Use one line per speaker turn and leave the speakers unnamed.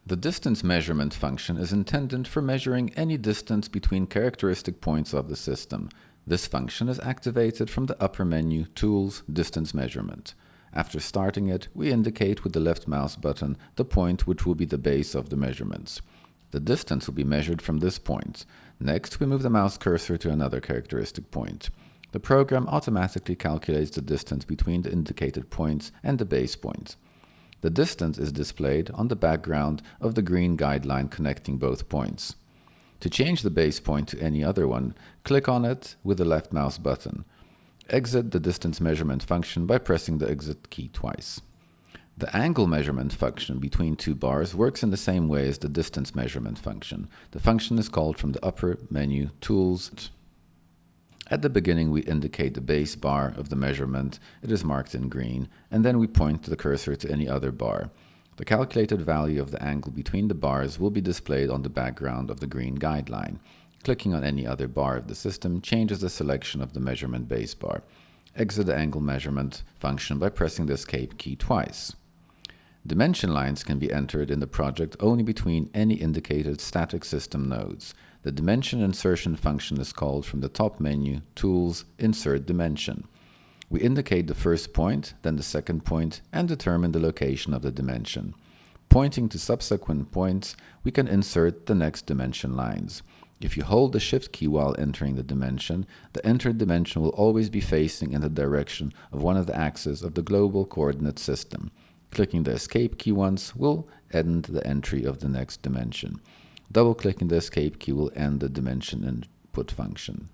The distance measurement function is intended for measuring any distance between characteristic points of the system. This function is activated from the upper menu Tools, Distance Measurement. After starting it, we indicate with the left mouse button the point which will be the base of the measurements. The distance will be measured from this point. Next, we move the mouse cursor to another characteristic point. The program automatically calculates the distance between the indicated points and the base point. The distance is displayed on the background of the green guideline connecting both points. To change the base point to any other one, click on it with the left mouse button. Exit the distance measurement function by pressing the exit key twice. The angle measurement function between two bars works in the same way as the distance measurement function. The function is called from the upper menu Tools. At the beginning, we indicate the base bar of the measurement. It is marked in green, and then we point the cursor to any other bar. The calculated value of the angle between the bars will be displayed on the background of the green guideline. Clicking on any other bar of the system changes the selection of the measurement base bar. Exit the angle measurement function by pressing the escape key twice. Dimension lines can be entered in the project only between any indicated static system nodes. The dimension insertion function is called from the top menu Tools, Insert Dimension. We indicate the first point, then the second point, and determine the location of the dimension. Pointing to subsequent points, we can insert the next dimension lines. If you hold the Shift key while entering the dimension, the entered dimension will always be facing in the direction of one of the axes of the global coordinate system. Clicking the Escape key once will end the entry of the next dimension. Double-clicking the Escape key will end the dimension input function.